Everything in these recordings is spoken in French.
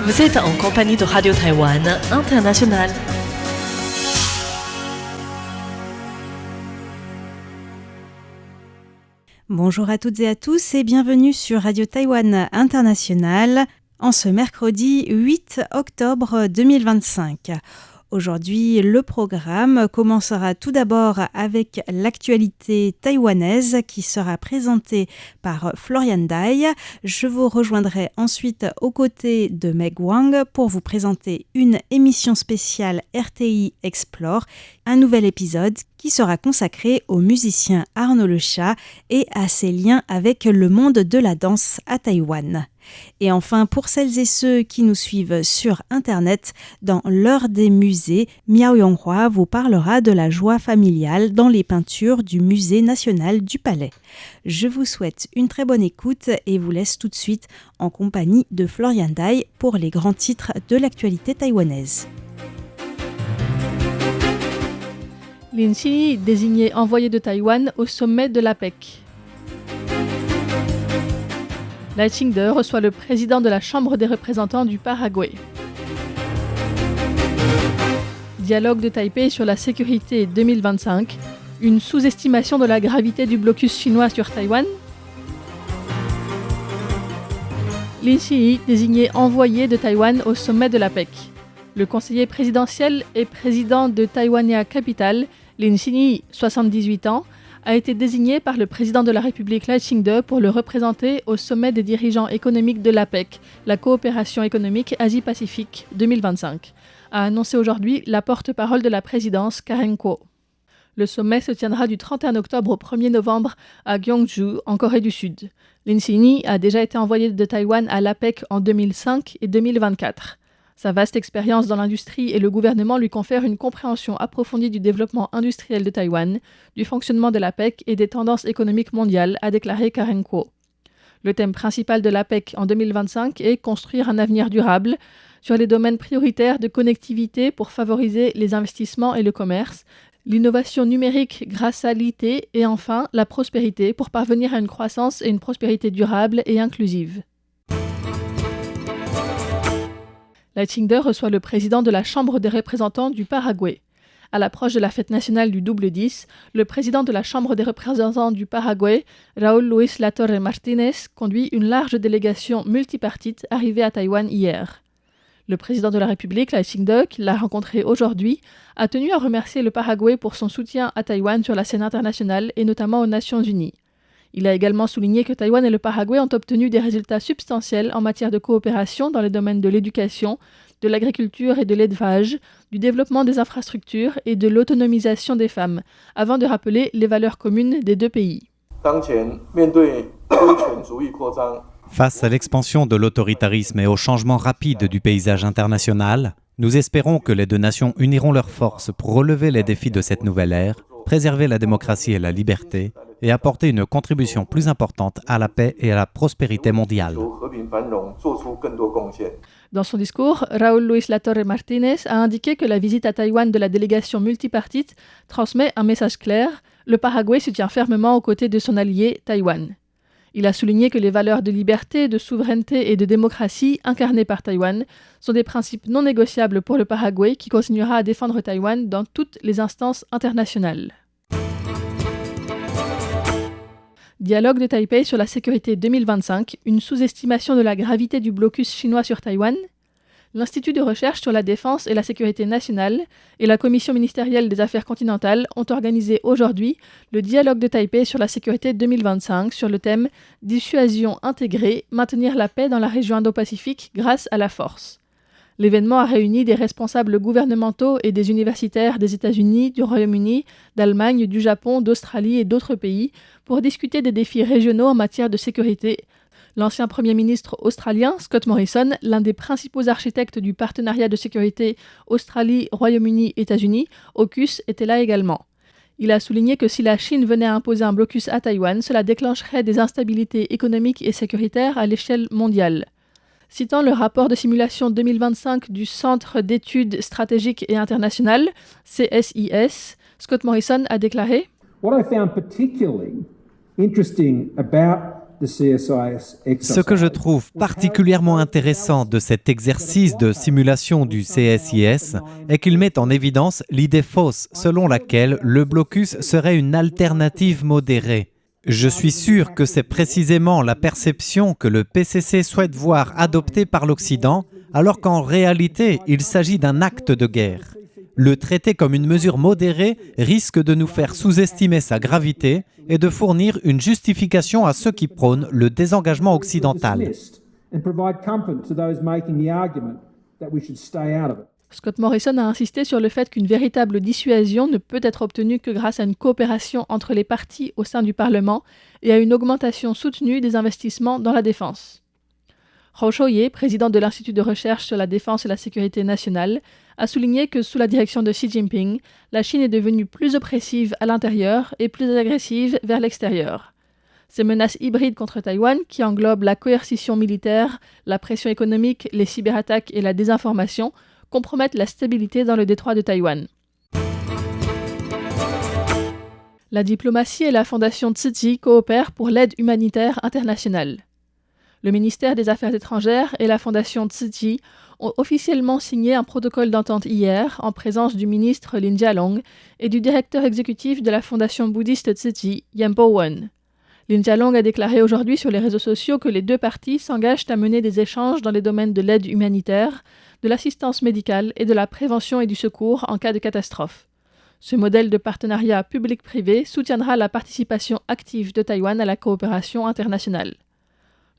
Vous êtes en compagnie de Radio Taïwan International. Bonjour à toutes et à tous et bienvenue sur Radio Taïwan International en ce mercredi 8 octobre 2025. Aujourd'hui, le programme commencera tout d'abord avec l'actualité taïwanaise qui sera présentée par Florian Dai. Je vous rejoindrai ensuite aux côtés de Meg Wang pour vous présenter une émission spéciale RTI Explore, un nouvel épisode qui sera consacré au musicien Arnaud Le Chat et à ses liens avec le monde de la danse à Taïwan. Et enfin, pour celles et ceux qui nous suivent sur Internet, dans l'heure des musées, Miao Yonghua vous parlera de la joie familiale dans les peintures du Musée national du Palais. Je vous souhaite une très bonne écoute et vous laisse tout de suite en compagnie de Florian Dai pour les grands titres de l'actualité taïwanaise. Lin Xinyi, désigné envoyé de Taïwan au sommet de l'APEC. Lai Ching-de reçoit le président de la Chambre des représentants du Paraguay. Dialogue de Taipei sur la sécurité 2025. Une sous-estimation de la gravité du blocus chinois sur Taïwan. Lin Xinyi, désigné envoyé de Taïwan au sommet de l'APEC. Le conseiller présidentiel et président de Taïwania Capital, Lin Xinyi, 78 ans, a été désigné par le président de la République Lai Ching-de pour le représenter au sommet des dirigeants économiques de l'APEC, la coopération économique Asie-Pacifique 2025, a annoncé aujourd'hui la porte-parole de la présidence Karen Kuo. Le sommet se tiendra du 31 octobre au 1er novembre à Gyeongju, en Corée du Sud. Lin Xinyi a déjà été envoyé de Taïwan à l'APEC en 2005 et 2024. Sa vaste expérience dans l'industrie et le gouvernement lui confèrent une compréhension approfondie du développement industriel de Taïwan, du fonctionnement de l'APEC et des tendances économiques mondiales, a déclaré Karen Kuo. Le thème principal de l'APEC en 2025 est « Construire un avenir durable » sur les domaines prioritaires de connectivité pour favoriser les investissements et le commerce, l'innovation numérique grâce à l'IT et enfin la prospérité pour parvenir à une croissance et une prospérité durable et inclusive. Lai Ching-de reçoit le président de la Chambre des représentants du Paraguay. À l'approche de la fête nationale du double 10, le président de la Chambre des représentants du Paraguay, Raúl Luis Latorre Martínez, conduit une large délégation multipartite arrivée à Taïwan hier. Le président de la République, Lai Ching-de, qui l'a rencontré aujourd'hui, a tenu à remercier le Paraguay pour son soutien à Taïwan sur la scène internationale et notamment aux Nations Unies. Il a également souligné que Taïwan et le Paraguay ont obtenu des résultats substantiels en matière de coopération dans les domaines de l'éducation, de l'agriculture et de l'élevage, du développement des infrastructures et de l'autonomisation des femmes, avant de rappeler les valeurs communes des deux pays. Face à l'expansion de l'autoritarisme et au changement rapide du paysage international, nous espérons que les deux nations uniront leurs forces pour relever les défis de cette nouvelle ère, préserver la démocratie et la liberté, et apporter une contribution plus importante à la paix et à la prospérité mondiale. Dans son discours, Raúl Luis Latorre Martínez a indiqué que la visite à Taïwan de la délégation multipartite transmet un message clair: le Paraguay se tient fermement aux côtés de son allié Taïwan. Il a souligné que les valeurs de liberté, de souveraineté et de démocratie incarnées par Taïwan sont des principes non négociables pour le Paraguay qui continuera à défendre Taïwan dans toutes les instances internationales. Dialogue de Taipei sur la sécurité 2025, une sous-estimation de la gravité du blocus chinois sur Taïwan. L'Institut de recherche sur la défense et la sécurité nationale et la Commission ministérielle des affaires continentales ont organisé aujourd'hui le Dialogue de Taipei sur la sécurité 2025 sur le thème « Dissuasion intégrée, maintenir la paix dans la région Indo-Pacifique grâce à la force ». L'événement a réuni des responsables gouvernementaux et des universitaires des États-Unis, du Royaume-Uni, d'Allemagne, du Japon, d'Australie et d'autres pays pour discuter des défis régionaux en matière de sécurité. L'ancien Premier ministre australien, Scott Morrison, l'un des principaux architectes du partenariat de sécurité Australie-Royaume-Uni-États-Unis, AUKUS, était là également. Il a souligné que si la Chine venait à imposer un blocus à Taïwan, cela déclencherait des instabilités économiques et sécuritaires à l'échelle mondiale. Citant le rapport de simulation 2025 du Centre d'études stratégiques et internationales, CSIS, Scott Morrison a déclaré « What I found particularly interesting about Ce que je trouve particulièrement intéressant de cet exercice de simulation du CSIS est qu'il met en évidence l'idée fausse selon laquelle le blocus serait une alternative modérée. Je suis sûr que c'est précisément la perception que le PCC souhaite voir adoptée par l'Occident, alors qu'en réalité, il s'agit d'un acte de guerre. Le traiter comme une mesure modérée risque de nous faire sous-estimer sa gravité et de fournir une justification à ceux qui prônent le désengagement occidental. Scott Morrison a insisté sur le fait qu'une véritable dissuasion ne peut être obtenue que grâce à une coopération entre les partis au sein du Parlement et à une augmentation soutenue des investissements dans la défense. Hou Shouye, président de l'Institut de recherche sur la défense et la sécurité nationale, a souligné que sous la direction de Xi Jinping, la Chine est devenue plus oppressive à l'intérieur et plus agressive vers l'extérieur. Ces menaces hybrides contre Taïwan, qui englobent la coercition militaire, la pression économique, les cyberattaques et la désinformation, compromettent la stabilité dans le détroit de Taïwan. La diplomatie et la fondation Tzu Chi coopèrent pour l'aide humanitaire internationale. Le ministère des Affaires étrangères et la fondation Tzu Chi ont officiellement signé un protocole d'entente hier en présence du ministre Lin Jialong et du directeur exécutif de la fondation bouddhiste Tzu Chi, Yampo Wen. Lin Jialong a déclaré aujourd'hui sur les réseaux sociaux que les deux parties s'engagent à mener des échanges dans les domaines de l'aide humanitaire, de l'assistance médicale et de la prévention et du secours en cas de catastrophe. Ce modèle de partenariat public-privé soutiendra la participation active de Taïwan à la coopération internationale.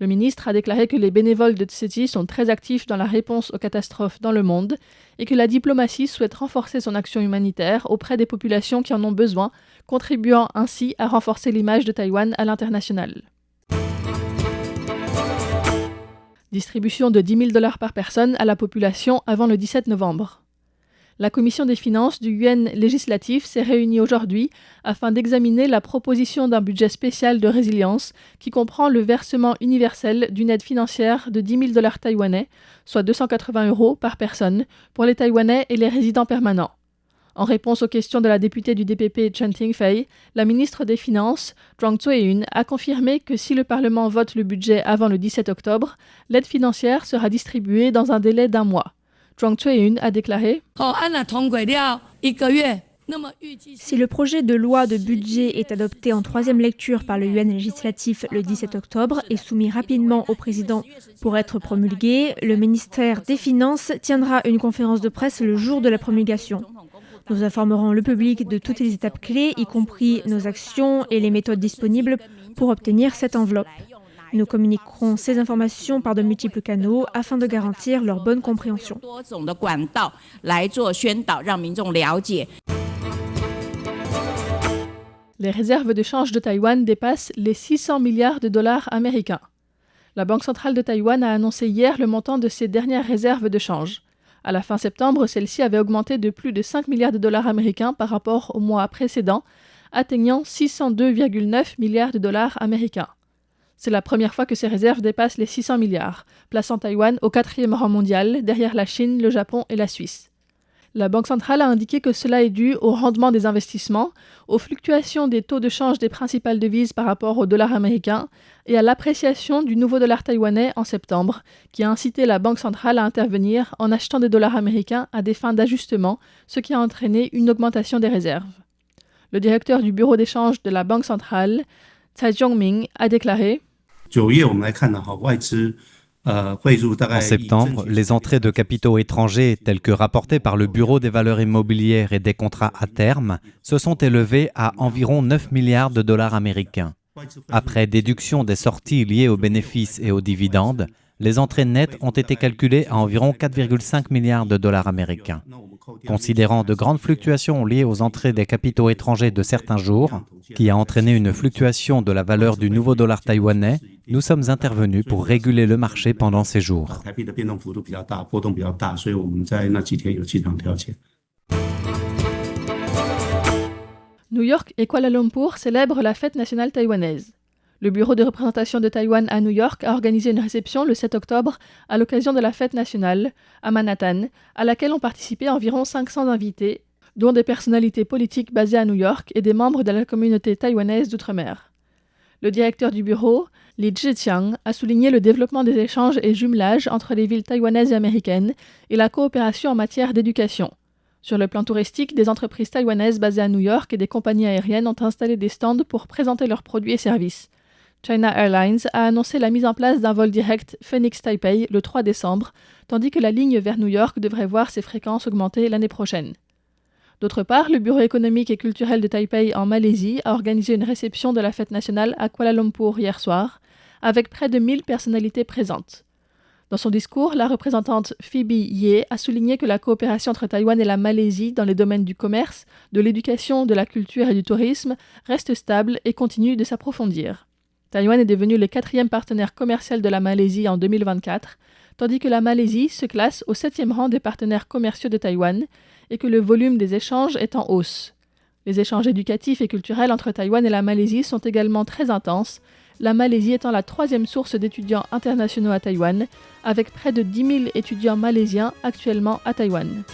Le ministre a déclaré que les bénévoles de Tzu Chi sont très actifs dans la réponse aux catastrophes dans le monde et que la diplomatie souhaite renforcer son action humanitaire auprès des populations qui en ont besoin, contribuant ainsi à renforcer l'image de Taïwan à l'international. Distribution de $10,000 par personne à la population avant le 17 novembre. La commission des finances du Yuan législatif s'est réunie aujourd'hui afin d'examiner la proposition d'un budget spécial de résilience qui comprend le versement universel d'une aide financière de $10,000 taïwanais, soit 280 € par personne, pour les Taïwanais et les résidents permanents. En réponse aux questions de la députée du DPP Chen Ting-fei, la ministre des Finances, Zhuang Zuiyun, a confirmé que si le Parlement vote le budget avant le 17 octobre, l'aide financière sera distribuée dans un délai d'1 mois. Zhuang Zuiyun a déclaré « Si le projet de loi de budget est adopté en troisième lecture par le Yuan législatif le 17 octobre et soumis rapidement au président pour être promulgué, le ministère des Finances tiendra une conférence de presse le jour de la promulgation. Nous informerons le public de toutes les étapes clés, y compris nos actions et les méthodes disponibles pour obtenir cette enveloppe. Nous communiquerons ces informations par de multiples canaux afin de garantir leur bonne compréhension. Les réserves de change de Taïwan dépassent les $600 milliards américains. La Banque centrale de Taïwan a annoncé hier le montant de ses dernières réserves de change. À la fin septembre, celle-ci avait augmenté de plus de $5 milliards américains par rapport au mois précédent, atteignant $602,9 milliards américains. C'est la première fois que ces réserves dépassent les 600 milliards, plaçant Taïwan au 4e rang mondial, derrière la Chine, le Japon et la Suisse. La Banque centrale a indiqué que cela est dû au rendement des investissements, aux fluctuations des taux de change des principales devises par rapport au dollar américain et à l'appréciation du nouveau dollar taïwanais en septembre, qui a incité la Banque centrale à intervenir en achetant des dollars américains à des fins d'ajustement, ce qui a entraîné une augmentation des réserves. Le directeur du bureau d'échange de la Banque centrale, Tsai Chong-ming, a déclaré En septembre, les entrées de capitaux étrangers, telles que rapportées par le Bureau des valeurs immobilières et des contrats à terme, se sont élevées à environ $9 milliards américains. Après déduction des sorties liées aux bénéfices et aux dividendes, les entrées nettes ont été calculées à environ $4,5 milliards américains. Considérant de grandes fluctuations liées aux entrées des capitaux étrangers de certains jours, qui a entraîné une fluctuation de la valeur du nouveau dollar taïwanais, nous sommes intervenus pour réguler le marché pendant ces jours. New York et Kuala Lumpur célèbrent la fête nationale taïwanaise. Le bureau de représentation de Taïwan à New York a organisé une réception le 7 octobre à l'occasion de la fête nationale à Manhattan, à laquelle ont participé environ 500 invités, dont des personnalités politiques basées à New York et des membres de la communauté taïwanaise d'outre-mer. Le directeur du bureau, Li Zhiqiang, a souligné le développement des échanges et jumelages entre les villes taïwanaises et américaines et la coopération en matière d'éducation. Sur le plan touristique, des entreprises taïwanaises basées à New York et des compagnies aériennes ont installé des stands pour présenter leurs produits et services. China Airlines a annoncé la mise en place d'un vol direct Phoenix-Taipei le 3 décembre, tandis que la ligne vers New York devrait voir ses fréquences augmenter l'année prochaine. D'autre part, le Bureau économique et culturel de Taipei en Malaisie a organisé une réception de la fête nationale à Kuala Lumpur hier soir, avec près de 1000 personnalités présentes. Dans son discours, la représentante Phoebe Ye a souligné que la coopération entre Taïwan et la Malaisie dans les domaines du commerce, de l'éducation, de la culture et du tourisme reste stable et continue de s'approfondir. Taïwan est devenu le 4e partenaire commercial de la Malaisie en 2024, tandis que la Malaisie se classe au 7e rang des partenaires commerciaux de Taïwan et que le volume des échanges est en hausse. Les échanges éducatifs et culturels entre Taïwan et la Malaisie sont également très intenses, la Malaisie étant la 3e source d'étudiants internationaux à Taïwan, avec près de 10 000 étudiants malaisiens actuellement à Taïwan.